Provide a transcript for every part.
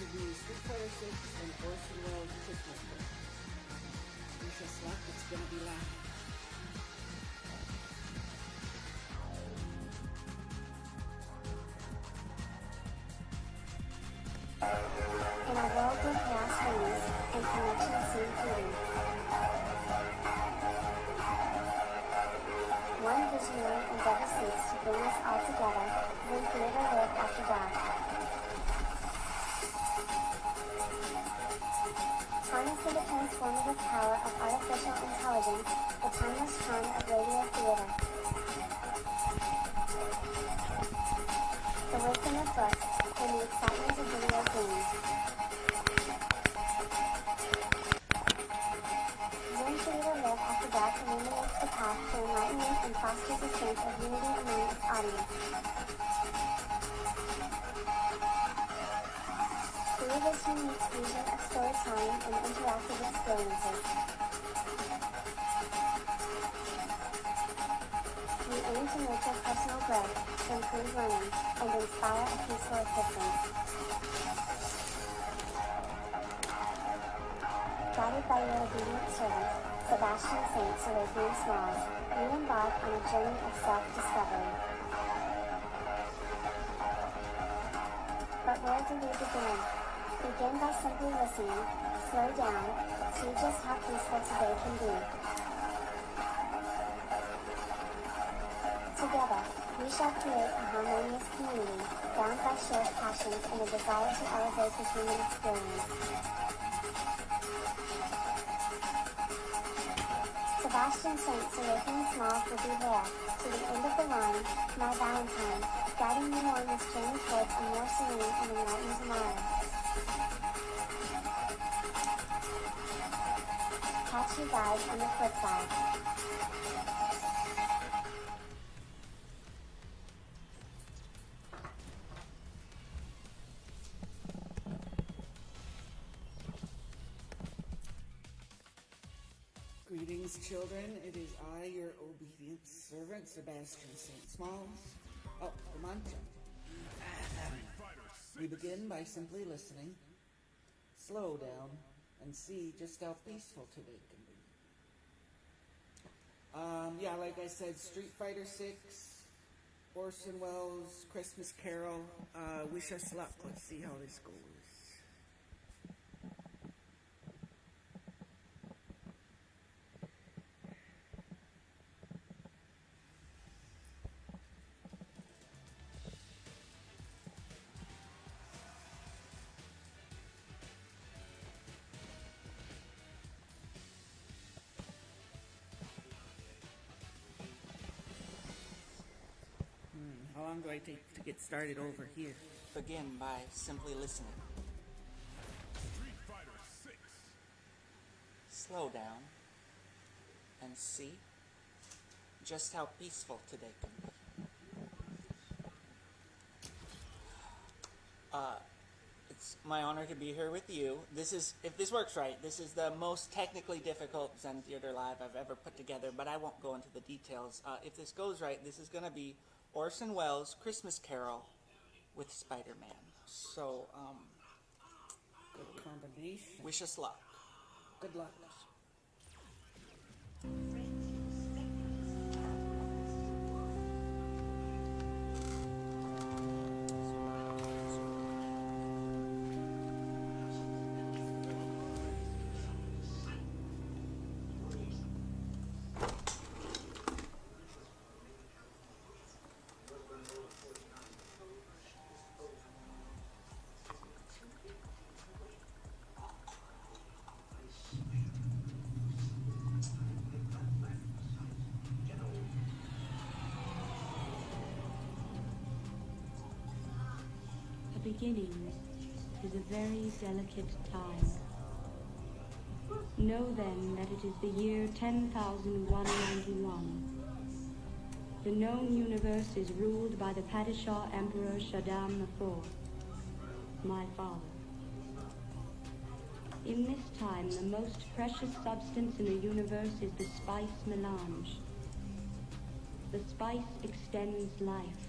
to be Street Fighter 6 and Orson Welles' Christmas Carol. Wish us luck, it's gonna be loud. In a world where chaos reigns and connection seem fleeting, one visionary endeavor seeks to bring us all together. Zen Theatre live after dark. Harnessing the transformative power of artificial intelligence, the timeless charm of radio theater. The wisdom of books and the excitement of video games. Zen Theatre Live After Dark illuminates the path to enlightenment and fosters a sense of unity among its audience. Through this unique fusion of storytelling and interactive experiences, we aim to nurture personal growth, improve learning, and inspire a peaceful existence. Guided by your obedient servant, Sebastian St. Smalls, we embark on a journey of self-discovery. But where do we begin? Begin by simply listening, slow down, see just how peaceful today can be. Together, we shall create a harmonious community, bound by shared passions and a desire to elevate the human experience. Sebastian St. Smalls will be there, to the end of the line, my Valentine, guiding you on this journey towards a more serene and enlightened tomorrow. Catch you guys on the flip side. Greetings, children. It is I, your obedient servant, Sebastian St. Smalls. Oh, come on, we begin by simply listening, slow down, and see just how peaceful today can be. Yeah, like I said, Street Fighter 6, Orson Welles' Christmas Carol. Wish us luck. Let's see how this goes. How long do I take to get started over here? Begin by simply listening. Street Fighter 6. Slow down and see just how peaceful today can be. It's my honor to be here with you. This is, if this works right, this is the most technically difficult Zen Theatre Live I've ever put together, but I won't go into the details. If this goes right, this is going to be Orson Welles' Christmas Carol with Spiderman. So, Good combination. wish us luck. Good luck. The beginning is a very delicate time. Know then that it is the year 10,191. The known universe is ruled by the Padishah Emperor Shaddam IV, my father. In this time, the most precious substance in the universe is the spice melange. The spice extends life.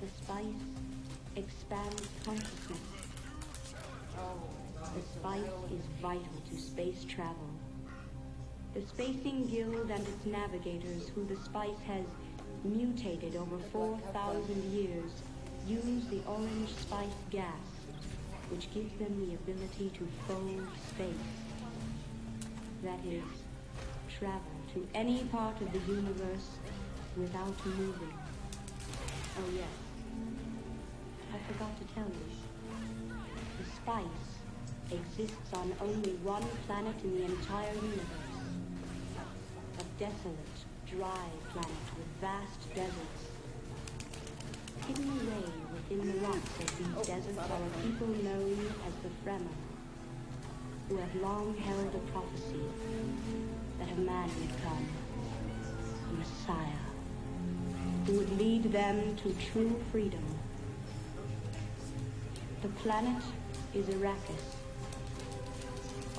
The spice expands consciousness. The spice is vital to space travel. The Spacing Guild and its navigators, who the spice has mutated over 4,000 years, use the orange spice gas, which gives them the ability to fold space. That is, travel to any part of the universe without moving. Oh yes, I forgot to tell you. The spice exists on only one planet in the entire universe. A desolate, dry planet with vast deserts. Hidden away within the rocks of these deserts are a people known as the Fremen, who have long held a prophecy that a man would come, a Messiah, who would lead them to true freedom. The planet is Arrakis,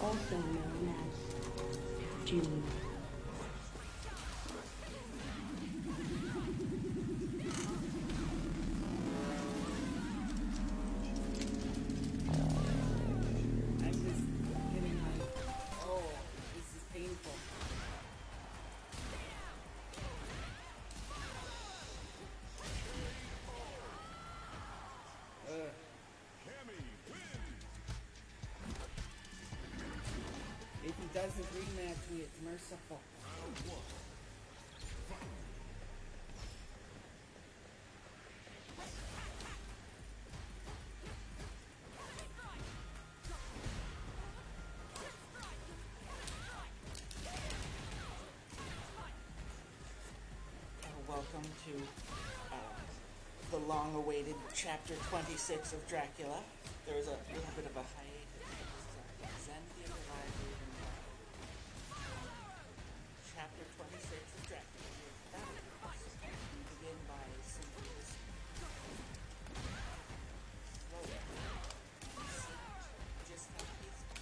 also known as June. I'm just getting like, oh, this is painful. If he doesn't rematch me, it's merciful. Welcome to the long-awaited chapter 26 of Dracula. There was a little bit of a hiatus. Zen Theatre Live chapter 26 of Dracula. We begin by simply listening. Slowly. Just how peaceful.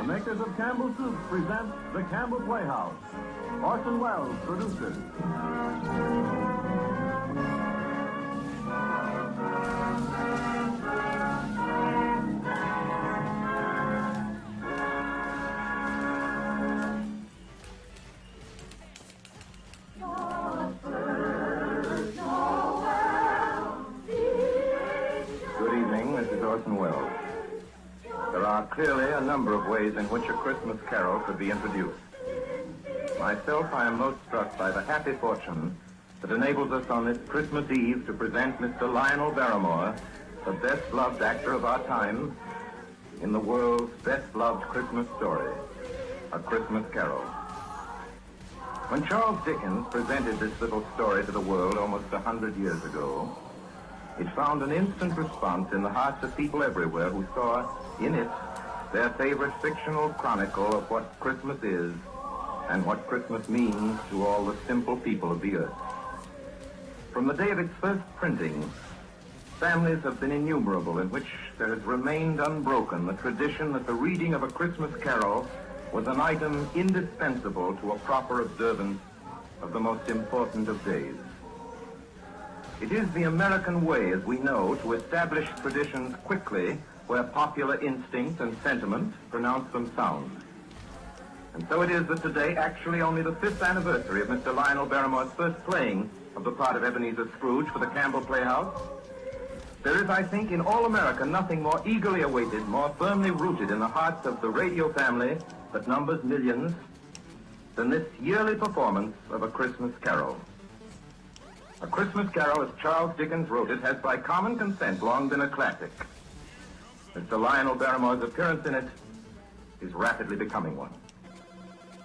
The makers of Campbell Soup present the Campbell Playhouse. Orson Welles produces. Good evening, this is Orson Welles. There are clearly a number of ways in which A Christmas Carol could be introduced. Myself, I am most struck by the happy fortune that enables us on this Christmas Eve to present Mr. Lionel Barrymore, the best-loved actor of our time, in the world's best-loved Christmas story, A Christmas Carol. When Charles Dickens presented this little story to the world almost 100 years ago, it found an instant response in the hearts of people everywhere who saw in it their favorite fictional chronicle of what Christmas is and what Christmas means to all the simple people of the earth. From the day of its first printing, families have been innumerable in which there has remained unbroken the tradition that the reading of A Christmas Carol was an item indispensable to a proper observance of the most important of days. It is the American way, as we know, to establish traditions quickly where popular instinct and sentiment pronounce them sound. And so it is that today, actually only the 5th anniversary of Mr. Lionel Barrymore's first playing of the part of Ebenezer Scrooge for the Campbell Playhouse, there is, I think, in all America nothing more eagerly awaited, more firmly rooted in the hearts of the radio family that numbers millions, than this yearly performance of A Christmas Carol. A Christmas Carol, as Charles Dickens wrote it, has by common consent long been a classic. Mr. Lionel Barrymore's appearance in it is rapidly becoming one.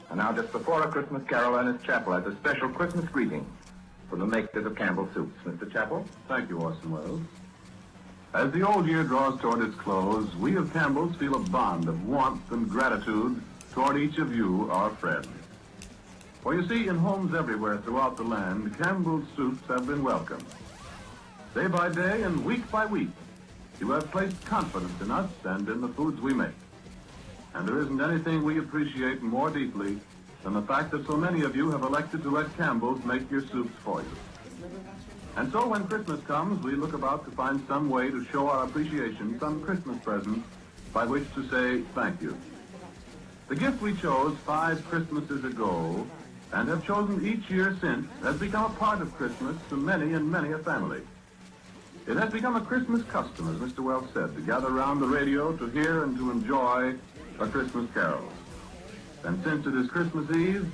And now, just before A Christmas Carol, Ernest Chappell has a special Christmas greeting from the makers of Campbell Soups. Mr. Chappell? Thank you, Orson Welles. As the old year draws toward its close, we of Campbell's feel a bond of warmth and gratitude toward each of you, our friends. For you see, in homes everywhere throughout the land, Campbell's soups have been welcomed. Day by day and week by week, You have placed confidence in us and in the foods we make. And there isn't anything we appreciate more deeply than the fact that so many of you have elected to let Campbell's make your soups for you. And so when Christmas comes, we look about to find some way to show our appreciation, some Christmas present by which to say thank you. The gift we chose 5 Christmases ago and have chosen each year since has become a part of Christmas to many and many a family. It has become a Christmas custom, as Mr. Wells said, to gather around the radio to hear and to enjoy a Christmas Carol. And since it is Christmas Eve,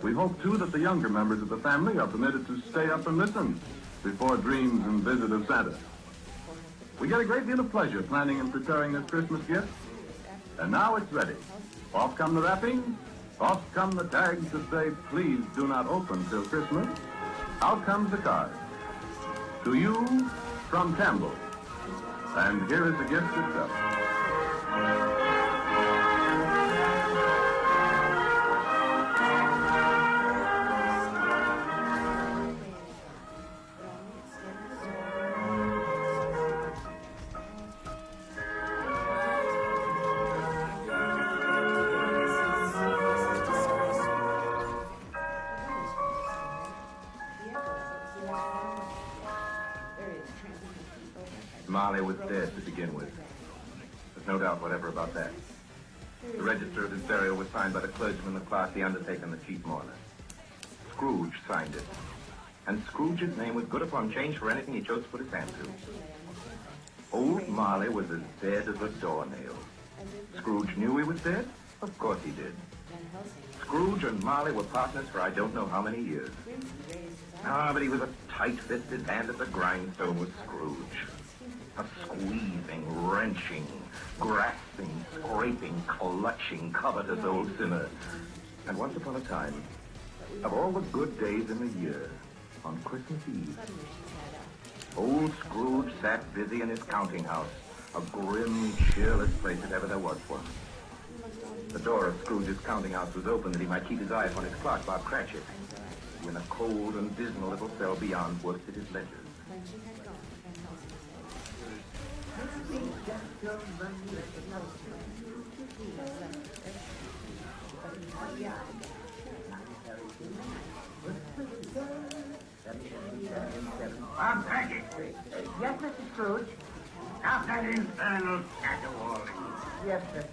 we hope, too, that the younger members of the family are permitted to stay up and listen before dreams and visit of Santa. We get a great deal of pleasure planning and preparing this Christmas gift, and now it's ready. Off come the wrappings, off come the tags that say, please do not open till Christmas. Out comes the card. To you, from Campbell. And here is the gift itself. Marley was dead to begin with. There's no doubt whatever about that. The register of his burial was signed by the clergyman, the clerk, the undertaker, and the chief mourner. Scrooge signed it. And Scrooge's name was good upon change for anything he chose to put his hand to. Old Marley was as dead as a doornail. Scrooge knew he was dead? Of course he did. Scrooge and Marley were partners for I don't know how many years. But he was a tight-fisted hand at the grindstone with Scrooge. A squeezing, wrenching, grasping, scraping, clutching, covetous old sinner. And once upon a time, of all the good days in the year, on Christmas Eve, old Scrooge sat busy in his counting house, a grim, cheerless place if ever there was one. The door of Scrooge's counting house was open that he might keep his eye upon his clerk, Bob Cratchit, who in a cold and dismal little cell beyond worked at his ledgers. Bob Cratchit. Yes, Mr. Scrooge? Stop that infernal caterwauling. Yes, sir.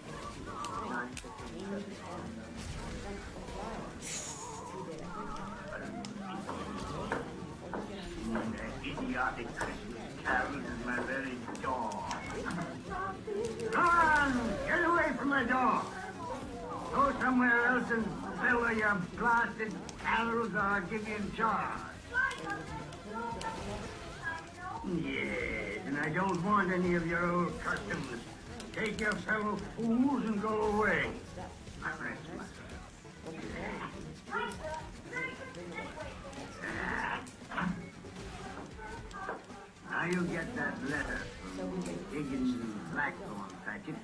Idiotic Christmas carols is my very door. Come on! Get away from my door! Go somewhere else and fill your blasted carols or I'll give you in charge. Yes, and I don't want any of your old customs. Take your fellow fools and go away. I rest myself. Now you get that letter from Higgins and Blackthorn, Cratchit.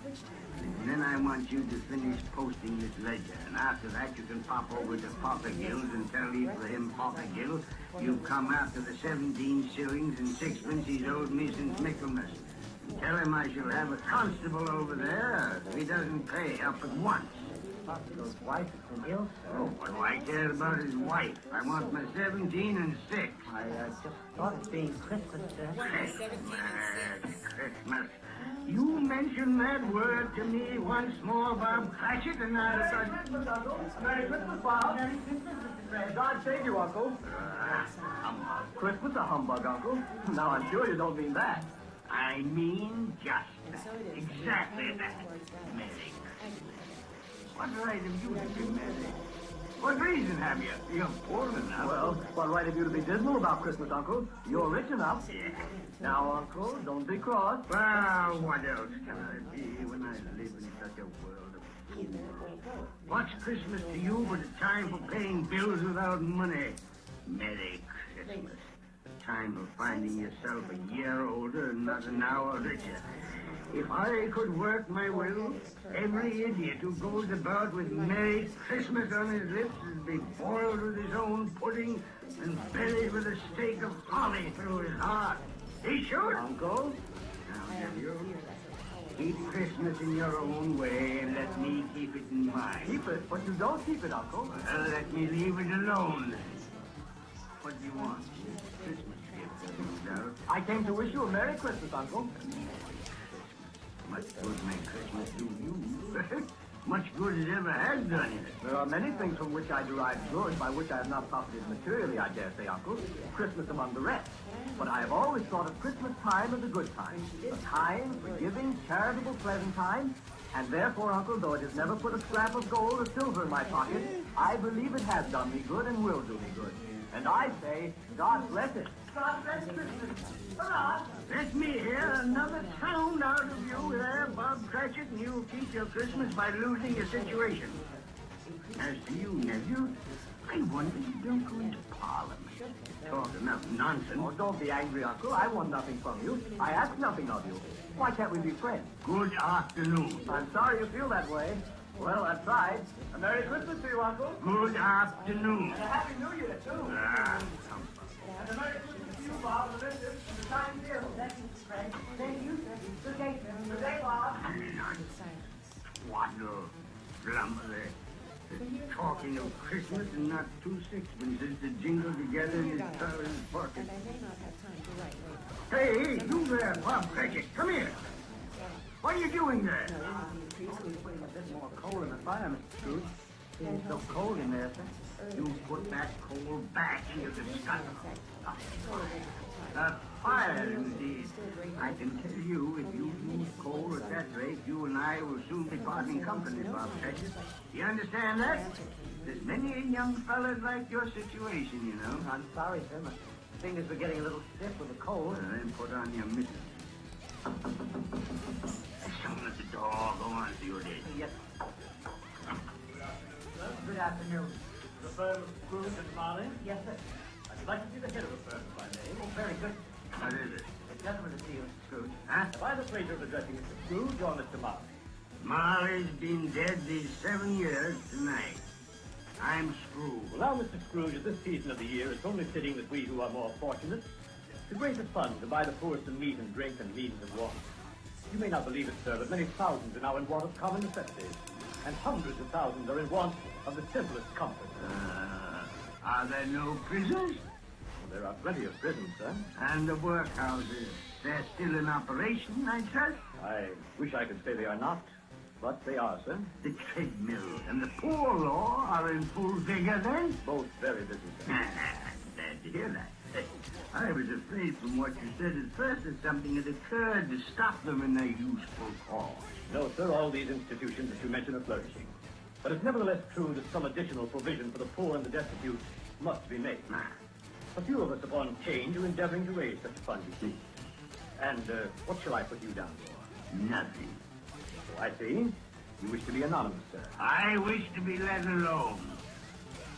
And then I want you to finish posting this ledger. And after that, you can pop over to Fothergill's and tell Ephraim Fothergill you've come after the 17 shillings and 6pence he's owed me since Michaelmas. And tell him I shall have a constable over there if he doesn't pay up at once. Fothergill's wife has been ill, sir. Oh, what do I care about his wife? I want my 17 and 6. I just thought it being Christmas, sir. Christmas. You mentioned that word to me once more, Bob Cratchit, and I thought... Merry Christmas, Bob. Merry Christmas, Mr. Fred. God save you, Uncle. Humbug. Christmas a humbug, Uncle. Now, I'm sure you don't mean that. I mean just that. Exactly that. Merry Christmas. What right have you to be merry? What reason have you? You're poor enough. Well, what right have you to be dismal about Christmas, Uncle? You're rich enough. Yeah. Now, Uncle, don't be cross. Well, what else can I be when I live in such a world of fools? What's Christmas to you but a time for paying bills without money? Merry Christmas. A time of finding yourself a year older and not an hour richer. If I could work my will, every idiot who goes about with Merry Christmas on his lips would be boiled with his own pudding and buried with a stake of holly through his heart. He should. Uncle? now, nephew. Keep Christmas in your own way and let me keep it in mine. Keep it, but you don't keep it, Uncle. Well, let me leave it alone. What do you want? Christmas gift, no doubt. I came to wish you a Merry Christmas, Uncle. Much good may Christmas do you. Much good it ever has done you. There are many things from which I derive good, by which I have not profited materially, I dare say, Uncle. Christmas among the rest. But I have always thought of Christmas time as a good time. A kind, forgiving, charitable, pleasant time. And therefore, Uncle, though it has never put a scrap of gold or silver in my pocket, I believe it has done me good and will do me good. And I say, God bless it. God bless Christmas. Hurrah! Let me hear another sound out of you there, Bob Cratchit, and you'll keep your Christmas by losing your situation. As to you, nephew, I wonder you don't go into Parliament. Talk enough nonsense. Oh, don't be angry, Uncle. I want nothing from you. I ask nothing of you. Why can't we be friends? Good afternoon. I'm sorry you feel that way. Well, I've tried. A Merry Christmas to you, Uncle. Good afternoon. And a Happy New Year, too. Ah, And a Merry Christmas to you, Bob, the missus, and the time deal. Thank you, Frank. Thank you, sir. Good day, sir. Good day, Bob. Waddle, flummery. Talking of Christmas and not 2 sixpences to jingle together in his trousers pocket. Hey, you there, Bob Cratchit, come here. What are you doing there? Putting a bit more coal in the fire, Mr. Scrooge. It's so cold in there, sir. You put that coal back into the scuttle. A fire, indeed. I can tell you, if you use coal at that rate, you and I will soon be parting company, Bob Cratchit. You understand that? There's many young fellas like your situation, you know. I'm sorry, sir. My fingers were getting a little stiff with the cold. Then put on your mittens. Someone at the door. Go on, see what it is. Yes. Good afternoon. The firm of Scrooge and Marley? Yes, sir. I'd like to see the head of the firm, if I may. Oh, very good. What is it? A gentleman to see you, Mr. Scrooge. Huh? Have I the pleasure of addressing Mr. Scrooge or Mr. Marley? Marley's been dead these 7 years tonight. I'm Scrooge. Well, now, Mr. Scrooge, at this season of the year, it's only fitting that we who are more fortunate should raise a fund to buy the poor some meat and drink and means of want. You may not believe it, sir, but many thousands are now in want of common necessities, and hundreds of thousands are in want of the simplest comfort. Are there no prisons? There are plenty of prisons, sir. And the workhouses? They're still in operation, I trust? I wish I could say they are not, but they are, sir. The treadmill and the poor law are in full vigor then? Both very busy, sir. Glad to hear that. I was afraid from what you said at first that something had occurred to stop them in their useful cause. No, sir, all these institutions that you mention are flourishing. But it's nevertheless true that some additional provision for the poor and the destitute must be made. A few of us upon change are endeavoring to raise such a fund, you see. And what shall I put you down for? Nothing. Oh, I see. You wish to be anonymous, sir. I wish to be let alone.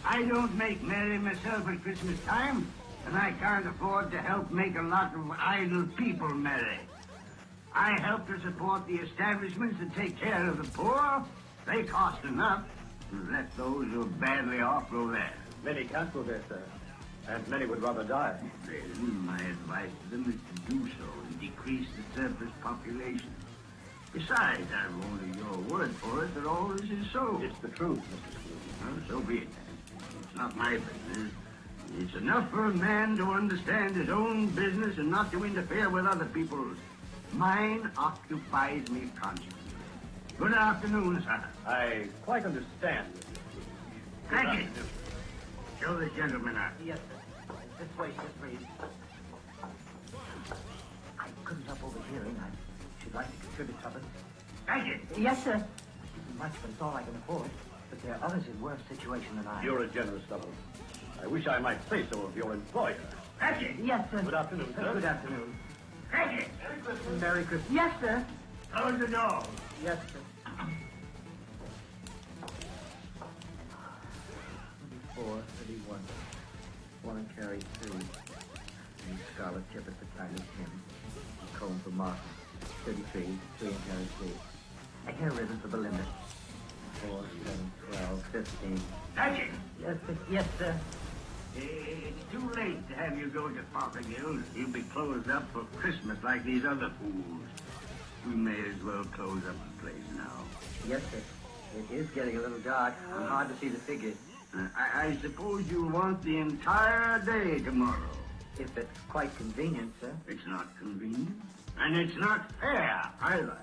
I don't make merry myself at Christmas time, and I can't afford to help make a lot of idle people merry. I help to support the establishments that take care of the poor. They cost enough. Let those who are badly off go there. Many can't go there, sir. And many would rather die. Then my advice to them is to do so and decrease the surplus population. Besides, I've only your word for it that all this is so. It's the truth, Mr. Scrooge. Well, so be it. It's not my business. It's enough for a man to understand his own business and not to interfere with other people's. Mine occupies me constantly. Good afternoon, sir. I quite understand, Mr. Scrooge. Thank you. Show the gentleman out. Yes, sir. This way, sir, please. I couldn't help overhearing. I should like to contribute something. Thank you. Yes, sir. It isn't much, but it's all I can afford. But there are others in worse situation than I am. You're a generous fellow. I wish I might say so of your employer. Thank you. Yes, sir. Good afternoon, sir. Good afternoon. Thank you. Merry Christmas. Merry Christmas. Yes, sir. Close the door. Yes, sir. 34, 31. One and carry 2. And scarlet tip at the tiny pin. Comb for Martin. 33, 3 and carry 3. A hair ribbon for the limit. 4, 7, 12, 15. Thank you. Yes, sir. Yes, sir. It's too late to have you go to Fothergill's. You'll be closed up for Christmas like these other fools. We may as well close up the place now. Yes, sir. It is getting a little dark. I'm hard to see the figures. I suppose you'll want the entire day tomorrow. If it's quite convenient, sir. It's not convenient. And it's not fair, either.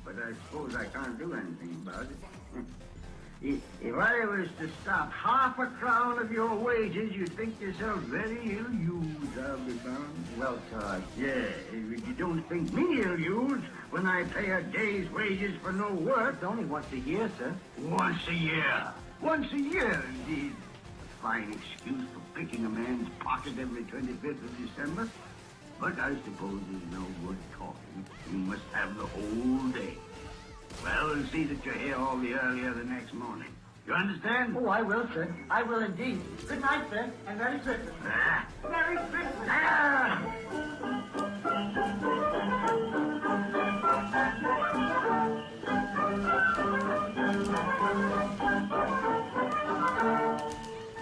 But I suppose I can't do anything about it. If I was to stop half a crown of your wages, you'd think yourself very ill-used, I'll be bound. Well, sir, Yeah, if you don't think me ill-used when I pay a day's wages for no work. it's only once a year, sir. Once a year. Once a year, indeed. A fine excuse for picking a man's pocket every 25th of December. But I suppose there's no good talking. You must have the whole day. Well, see that you're here all the earlier the next morning. You understand? Oh, I will, sir. I will indeed. Good night, sir, and Merry Christmas. Merry Christmas!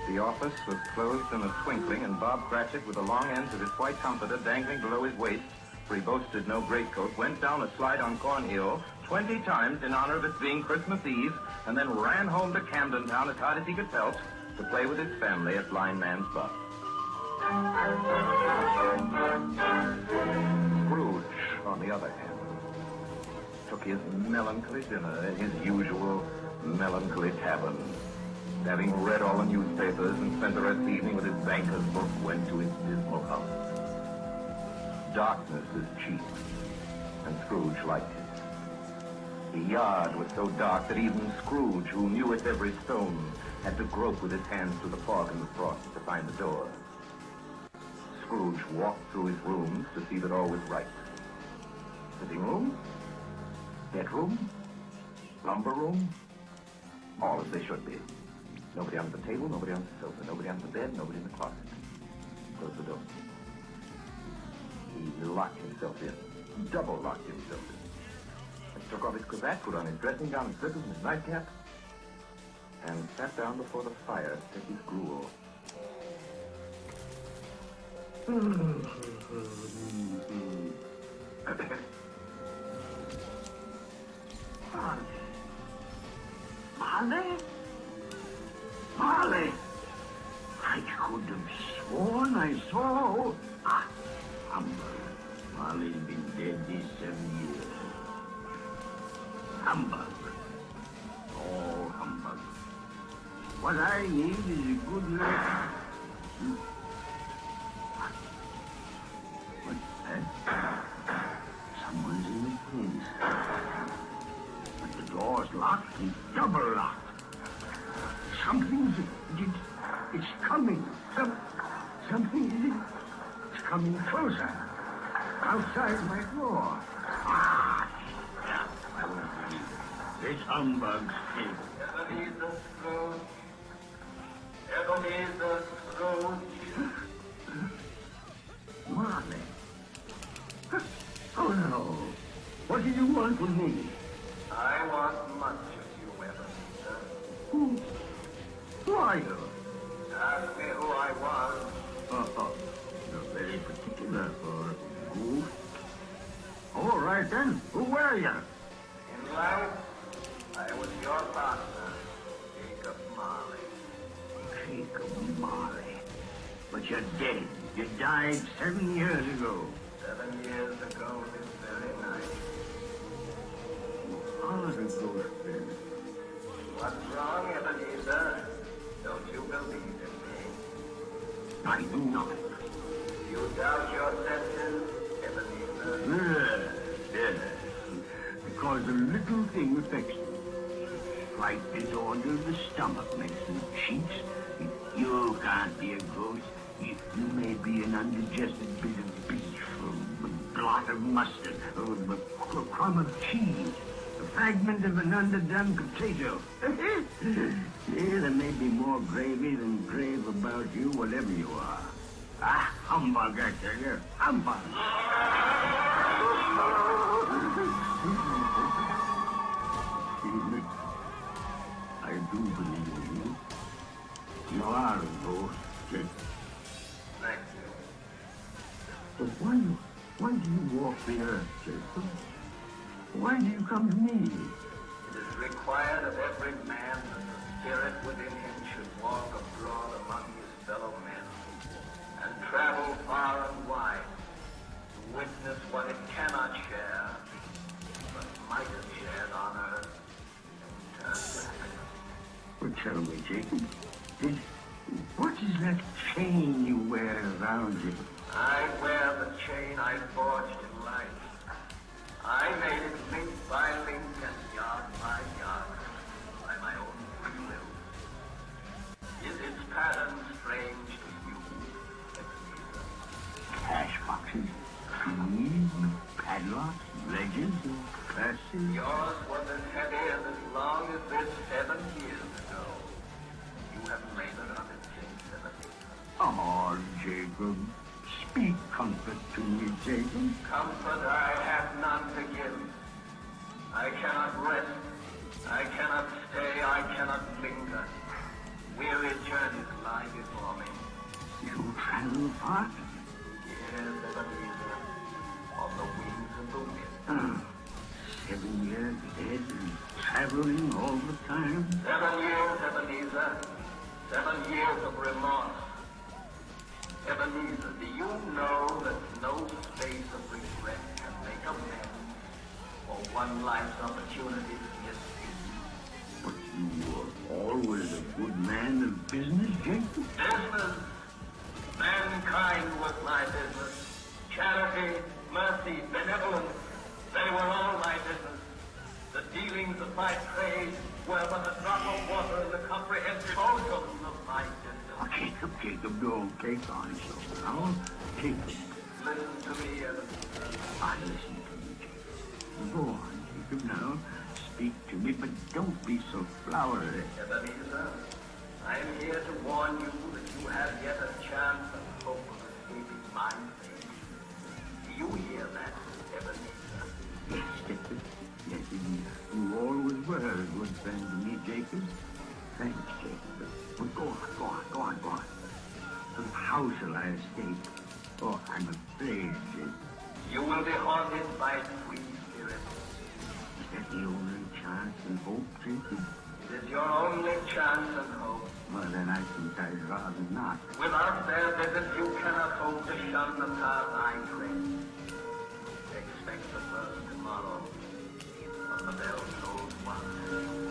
The office was closed in a twinkling, and Bob Cratchit, with the long ends of his white comforter dangling below his waist, for he boasted no greatcoat, went down a slide on Cornhill 20 times in honor of its being Christmas Eve, and then ran home to Camden Town as hard as he could pelt to play with his family at Blind Man's Buff. Scrooge, on the other hand, took his melancholy dinner at his usual melancholy tavern. Having read all the newspapers and spent the rest of the evening with his banker's book, went to his dismal house. Darkness is cheap, and Scrooge liked it. The yard was so dark that even Scrooge, who knew its every stone, had to grope with his hands through the fog and the frost to find the door. Scrooge walked through his rooms to see that all was right. Sitting room, bedroom, lumber room, all as they should be. Nobody under the table, nobody on the sofa, nobody under the bed, nobody in the closet. Closed the door. He locked himself in, double locked himself in. And took off his cravat, put on his dressing gown and slippers and his nightcap, and sat down before the fire to take his gruel. Marley? Marley! I could have sworn I saw... Humbug. Marley's been dead these 7 years. Humbug. All humbug. What I need is a good night. What's that? Someone's in the place. But the door's locked and double locked. Something's... It's coming. Something is... It's coming closer. Outside my door. I won't believe it. This humbug's dead. Ebenezer Scrooge. Ebenezer Scrooge. Marley. Oh, no. What do you want with me? I want much of you, Ebenezer. Who are you? Ask me who I was. Oh, you're very particular for who. All right, then. Who were you? In life, I was your partner, Jacob Marley. Jacob Marley. But you're dead. You died 7 years ago. 7 years ago this very night. You are the ghost, then. What's wrong, Ebenezer? Don't you believe in me? I do not. You doubt your senses, Ebenezer? Yes. Because a little thing affects you. Slight disorder of the stomach makes them cheats. You can't be a ghost. You may be an undigested bit of beef, a blot of mustard, a crumb of cheese, a fragment of an underdone potato. Yeah, there may be more gravy than grave about you, whatever you are. Humbug, I tell you. Humbug. I do believe in you. You are a ghost. But why do you walk the earth, Jacob? Why do you come to me? It is required of every man that the spirit within him should walk abroad among his fellow men and travel far and wide to witness what it cannot share, but might have shared on earth and turn back. Well, tell me, Jacob, what is that chain you wear around you? I wear the chain I forged in life. I made it link by link and yard by yard by my own free will. Is its pattern strange to you, Ebenezer? Cash boxes, keys, padlocks, ledgers, curses. Yours was as heavy and as long as this 7 years ago. You have labored on it since, Ebenezer. Oh, Jacob. Speak comfort to me, Jacob. Comfort I have none to give. I cannot rest. I cannot stay. I cannot linger. Weary journeys lie before me. You travel far? Yes, Ebenezer. On the wings of the wind. 7 years dead and traveling all the time? 7 years, Ebenezer. 7 years of remorse. Ebenezer, do you know that no space of regret can make amends for one life's opportunities misused? But you were always a good man of business, Jacob. Business? Mankind was my business. Charity, mercy, benevolence, they were all my business. The dealings of my trade were but a drop of water in the comprehensive ocean of my business. Oh, Jacob, don't take on so now. Jacob. Listen to me, Ebenezer. I listen to you, Jacob. Go on, Jacob, now. Speak to me, but don't be so flowery. Ebenezer, I am here to warn you that you have yet a chance and hope of escaping my fate. Do you hear that, Ebenezer? Yes, Jacob. Yes, you always were a good friend to me, Jacob. Thanks, Jacob. Well, go on. And how shall I escape? Oh, I'm afraid, Jacob. You will be haunted by three spirits. Is that the only chance and hope, Jacob? It is your only chance and hope. Well, then I think I'd rather not. Without their visit, you cannot hope to shun the path I tread. Expect the first tomorrow, when the bell tolls once.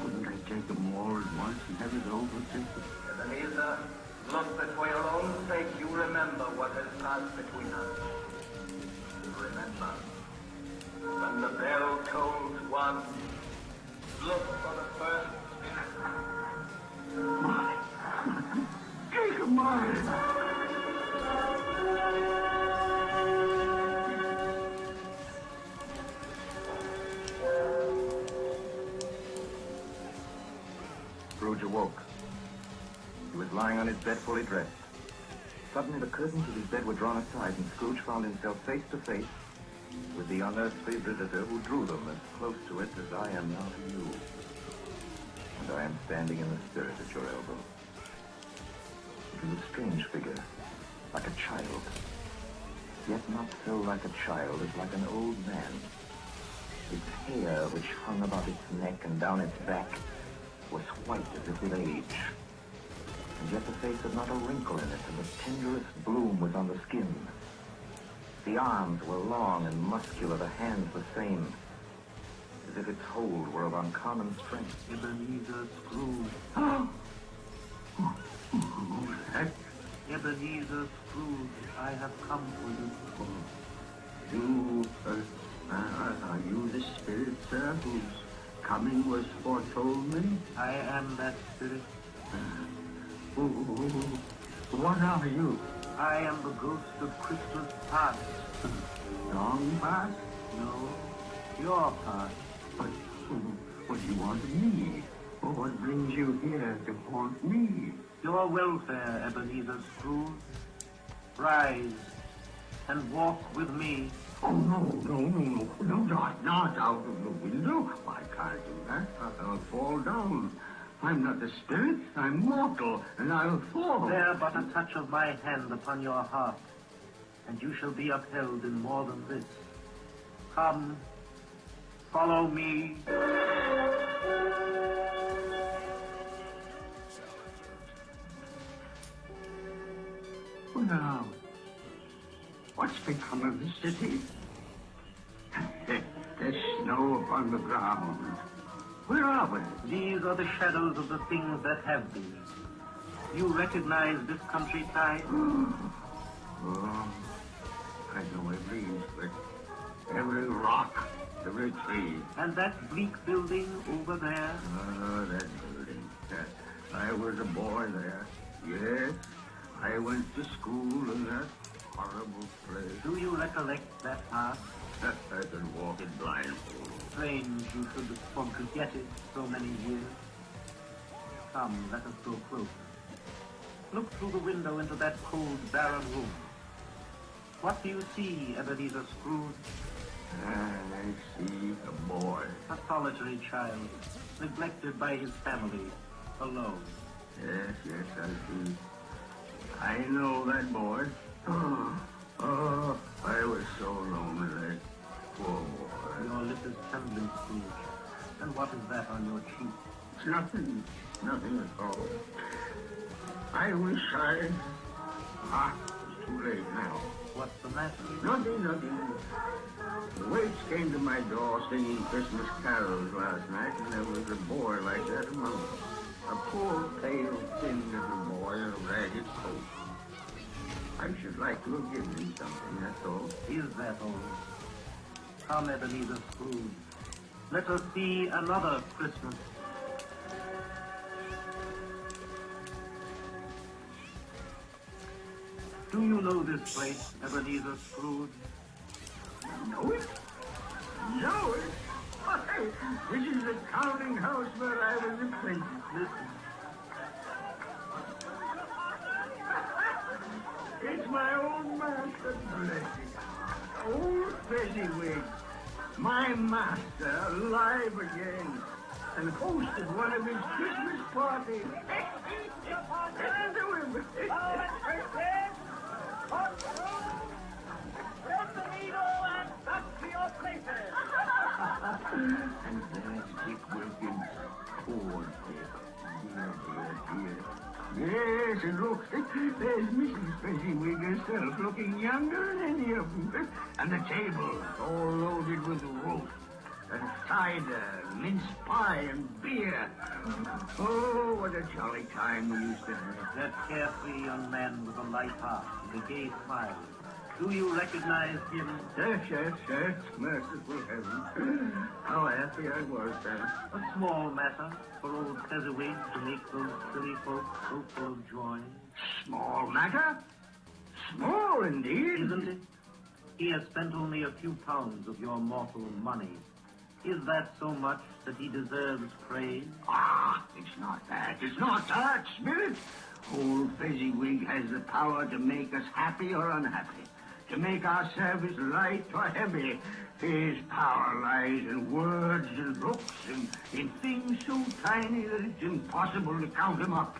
Couldn't I take them all at once and have it over, Jacob? Ebenezer, look that for your own sake you remember what has passed between us. Remember, when the bell tolls once, look for the first minute. My. Jacob, mine. Scrooge awoke. He was lying on his bed fully dressed. Suddenly the curtains of his bed were drawn aside and Scrooge found himself face to face with the unearthly visitor who drew them as close to it as I am now to you. And I am standing in the spirit at your elbow. It was a strange figure, like a child. Yet not so like a child as like an old man. Its hair, which hung about its neck and down its back, was white as if with age. And yet the face had not a wrinkle in it, and the tenderest bloom was on the skin. The arms were long and muscular, the hands the same, as if its hold were of uncommon strength. Ebenezer Scrooge. Oh! Who's that? Ebenezer Scrooge, I have come for you. You, are you the spirit, sir, whose coming was foretold me? I am that spirit. What are you? I am the ghost of Christmas past. Long past? No, your past. But what do you want of me? Or what brings you here to haunt me? Your welfare, Ebenezer Scrooge. Rise and walk with me. Oh, no, not out of the window. I can't do that. I'll fall down. I'm not a spirit. I'm mortal, and I'll fall. There but a touch of my hand upon your heart, and you shall be upheld in more than this. Come, follow me. Now, what's become of the city? There's snow upon the ground. Where are we? These are the shadows of the things that have been. You recognize this countryside? Oh, I know every inch, every rock, every tree. And that bleak building over there? Oh, that building. I was a boy there. Yes, I went to school in that horrible place. Do you recollect that past? I could walk it blindfold. Strange you should forget it so many years. Come, let us go closer. Look through the window into that cold, barren room. What do you see, Ebenezer Scrooge? I see a boy. A solitary child, neglected by his family, alone. Yes, I see. I know that boy. Oh, I was so lonely. Poor boy. Your lip is trembling, Scrooge. And what is that on your cheek? It's nothing at all. I wish it's too late now. What's the matter? Nothing. The waits came to my door singing Christmas carols last night, and there was a boy like that among them. A poor, pale, thin little boy in a ragged coat. I should like to have given him something, that's all. Is that all? Come, Ebenezer Scrooge. Let us see another Christmas. Do you know this place, Ebenezer Scrooge? Know it? Know it? Why, this is the counting house where I was apprentice. Listen. It's my own master, bless it. Old Fezziwig, my master, alive again, and hosted one of his Christmas parties. Listen to him. And there's Dick Wilkins, poor Dick. Dear. Yes, and look, there's Mrs. Fezziwig herself, looking younger than any of them. And the table, all loaded with roast, and cider, mince pie, and beer. Oh, what a jolly time we used to have. That carefree young man with a light heart and a gay smile. Do you recognize him? Yes. Merciful heaven. How happy I was then. A small matter for old Fezziwig to make those silly folks so full of joy. Small matter? Small indeed. Isn't it? He has spent only a few pounds of your mortal money. Is that so much that he deserves praise? It's not that, Spirit. Old Fezziwig has the power to make us happy or unhappy, to make our service light or heavy. His power lies in words and looks and in things so tiny that it's impossible to count them up.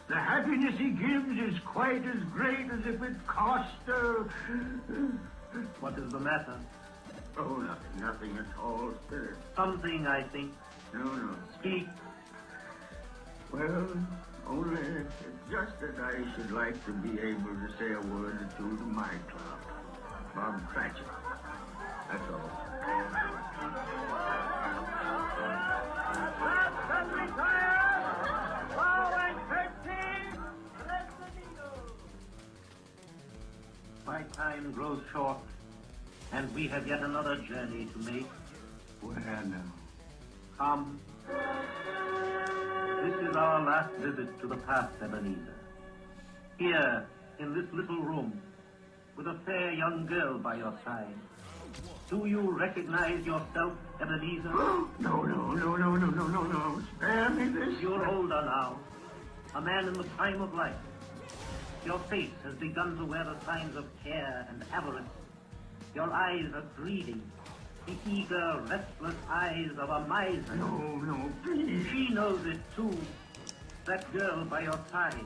The happiness he gives is quite as great as if it cost What is the matter? Oh, nothing at all, Spirit. Something, I think. No. Speak. Well, only it's just that I should like to be able to say a word or two to my club, Bob Cratchit. That's all. My time grows short, and we have yet another journey to make. Where now? Come. This is our last visit to the past, Ebenezer. Here, in this little room, with a fair young girl by your side. Do you recognize yourself, Ebenezer? No. Spare me this. You're older now. A man in the prime of life. Your face has begun to wear the signs of care and avarice. Your eyes are greedy. The eager, restless eyes of a miser. No, please. She knows it too. That girl by your side.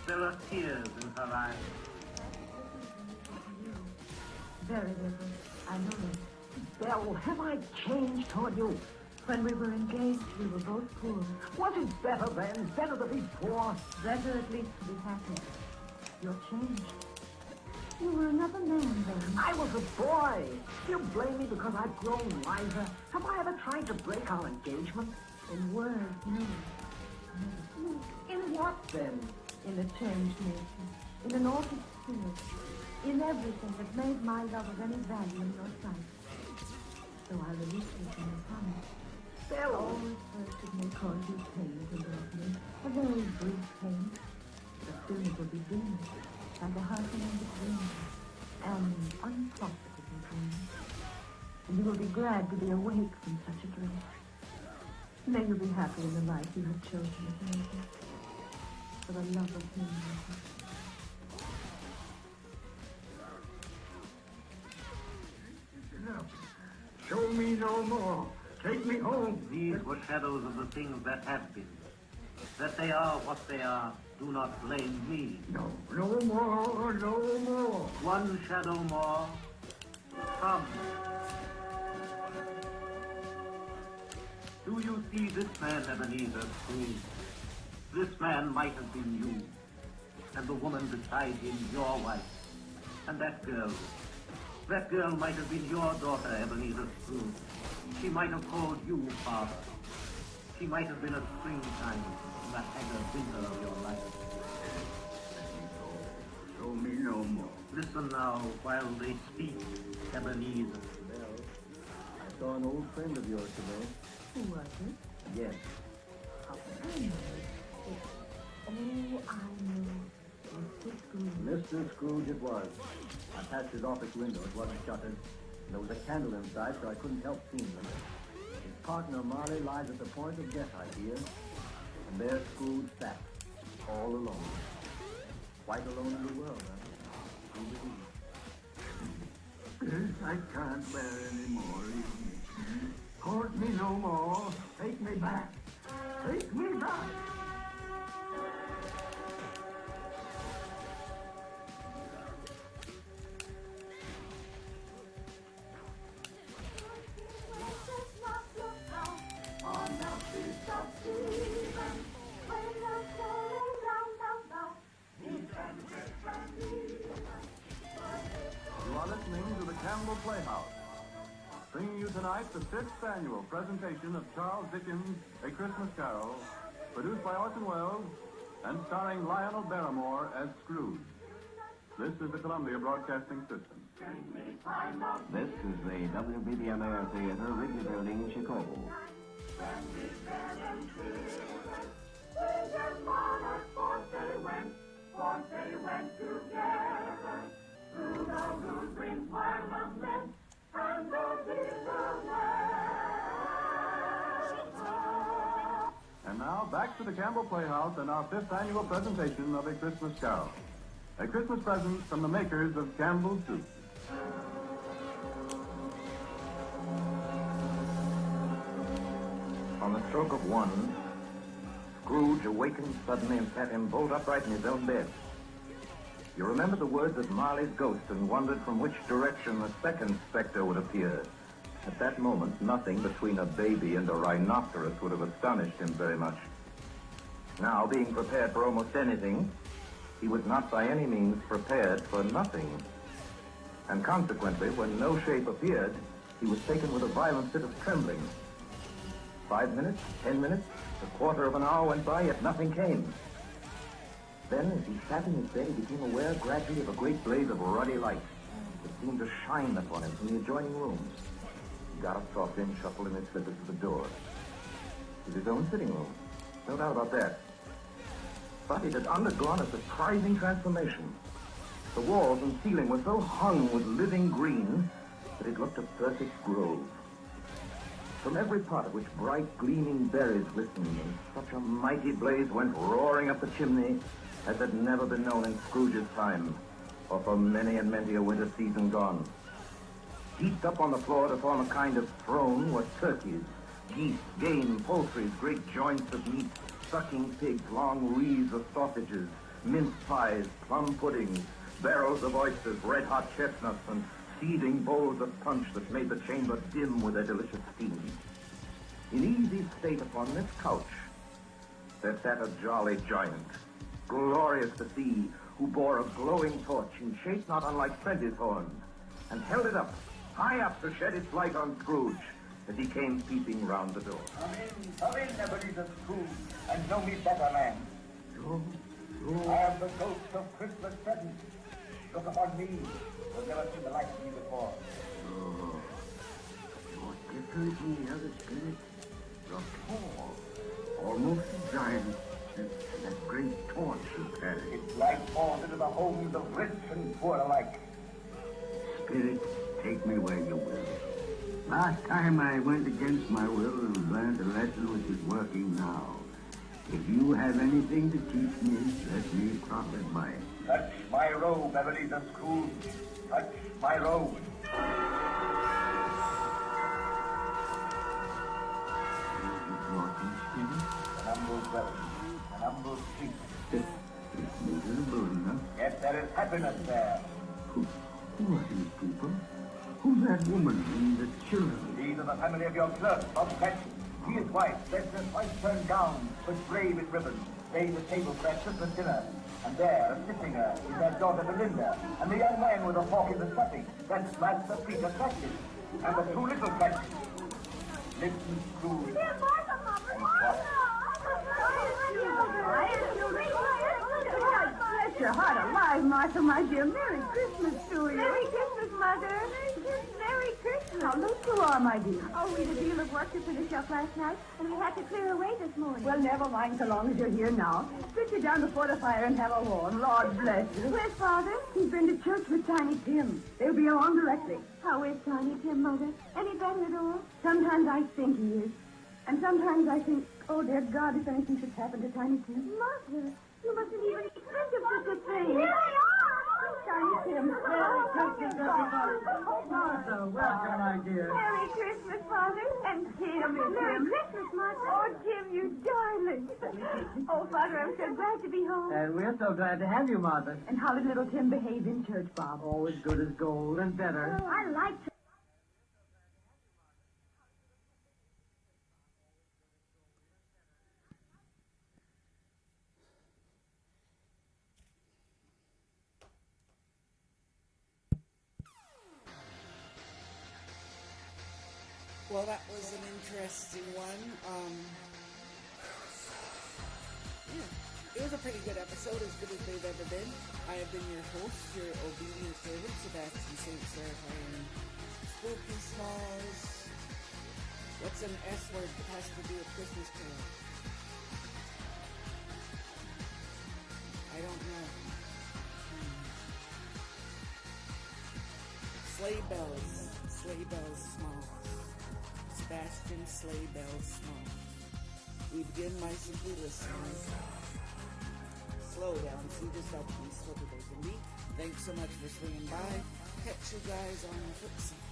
There are tears in her eyes. Very little. I know that. Belle, have I changed toward you? When we were engaged, we were both poor. Was it better then? Better to be poor? Better at least to be happy. You're changed. You were another man then. I was a boy. You blame me because I've grown wiser. Have I ever tried to break our engagement? In words, no. In what then? In a changed nature. In an altered spirit. In everything that made my love of any value in your sight. So I release you from your promise. Belle! Always first it may cause you pain to love me. A very brief pain. But soon it will be dimmed by the hearkening of the dream. An unprofitable dream. And you will be glad to be awake from such a dream. May you be happy in the life you have chosen as maker. For the love of him. Show me no more. Take me home. These were shadows of the things that have been. That they are what they are, do not blame me. No, no more, no more. One shadow more. Come. Do you see this man, Ebenezer Scrooge? This man might have been you. And the woman beside him, your wife. And that girl might have been your daughter, Ebenezer Scrooge. She might have called you father. She might have been a springtime in the haggard winter of your life. Show me no more. Listen now while they speak, Ebenezer. Belle, I saw an old friend of yours today. Who was it? Yes. Oh, I know. Oh, I know. Mr. Scrooge. Mr. Scrooge it was. I passed his office window. It wasn't shuttered. There was a candle inside, so I couldn't help seeing them. His partner, Marley, lies at the point of death, I hear. And there Scrooge sat, all alone. Quite alone in the world, huh? I can't bear any more. Court me no more. Take me back. Take me back. You are listening to the Campbell Playhouse, bringing you tonight the 5th annual presentation of Charles Dickens' A Christmas Carol, produced by Orson Welles and starring Lionel Barrymore as Scrooge. This is the Columbia Broadcasting System. This is the WBBM Theatre, Wrigley Building, Chicago. And now, back to the Campbell Playhouse and our 5th annual presentation of A Christmas Carol. A Christmas present from the makers of Campbell's Soup. On the stroke of 1, Scrooge awakened suddenly and sat him bolt upright in his own bed. You remember the words of Marley's ghost and wondered from which direction the second specter would appear. At that moment, nothing between a baby and a rhinoceros would have astonished him very much. Now, being prepared for almost anything, he was not by any means prepared for nothing. And consequently, when no shape appeared, he was taken with a violent fit of trembling. 5 minutes, 10 minutes, a quarter of an hour went by, yet nothing came. Then, as he sat in his bed, he became aware gradually of a great blaze of ruddy light that seemed to shine upon him from the adjoining rooms. He got up softly and shuffled in his slippers to the door. It was his own sitting room, no doubt about that. But it had undergone a surprising transformation. The walls and ceiling were so hung with living green that it looked a perfect grove. From every part of which bright, gleaming berries glistened, and such a mighty blaze went roaring up the chimney as had never been known in Scrooge's time, or for many and many a winter season gone. Heaped up on the floor to form a kind of throne were turkeys, geese, game, poultry, great joints of meat, sucking pigs, long wreaths of sausages, mince pies, plum puddings, barrels of oysters, red-hot chestnuts, and seething bowls of punch that made the chamber dim with their delicious steam. In easy state upon this couch, there sat a jolly giant, glorious to see, who bore a glowing torch in shape not unlike Freddy's horn, and held it up, high up to shed its light on Scrooge as he came peeping round the door. Come in, Ebenezer Scrooge, and know me better, man. I am the ghost of Christmas present. Look upon me. You've never seen the like of me before. Oh, you're different from the other spirits. You're tall, almost a giant, and that great torch you carry. Its light falls into the homes of rich and poor alike. Spirit, take me where you will. Last time I went against my will and learned a lesson which is working now. If you have anything to teach me, let me profit by it. Touch my robe, Ebenezer Scrooge. Touch my robe. An humble dwelling, an humble street. It's miserable enough. Yet there is happiness there. Who are these people? Who's that woman and the children? These are the family of your clerk, Bob Cratchit. He is white, dressed in white turned gown, with brave in ribbons, laying the table for their Christmas dinner. And there, assisting her, is their daughter Belinda, and the young man with a fork in the stuffing. That's Master Peter Cratchit, and the two little Cratchits. Listen, Scrooge. Bless your heart alive, Martha, my dear. Merry Christmas to you. Merry Christmas, Mother. Merry Christmas. How late you are, my dear. Oh, we had a deal of work to finish up last night, and we had to clear away this morning. Well, never mind so long as you're here now. Sit you down before the fire and have a warm. Lord bless you. Where's Father? He's been to church with Tiny Tim. They'll be along directly. How is Tiny Tim, Mother? Any better at all? Sometimes I think he is. And sometimes I think, oh, dear God, if anything should happen to Tiny Tim. Mother, you mustn't even think of such a thing. Here they are! Tiny Tim. Merry Christmas, everybody. Martha, welcome, my dear. Merry Christmas, Father. And Tim. Merry Christmas, Martha. Oh, Tim, you darling. Oh, Father, I'm so glad to be home. And we're so glad to have you, Martha. And how did little Tim behave in church, Bob? Oh, as good as gold and better. Oh, I like to. Well, that was an interesting one. Yeah, it was a pretty good episode, as good as they've ever been. I have been your host, your obedient servant, Sebastian St. Seraphim. Spooky Smalls. What's an S word that has to do with Christmas Carol? I don't know. Sleigh Bells. Sleigh Bells Smalls. Sebastian Sleigh Bell Small. We begin my simply listeners. Slow down, so you just help me slow those in me. Thanks so much for swinging by. Catch you guys on the flip side.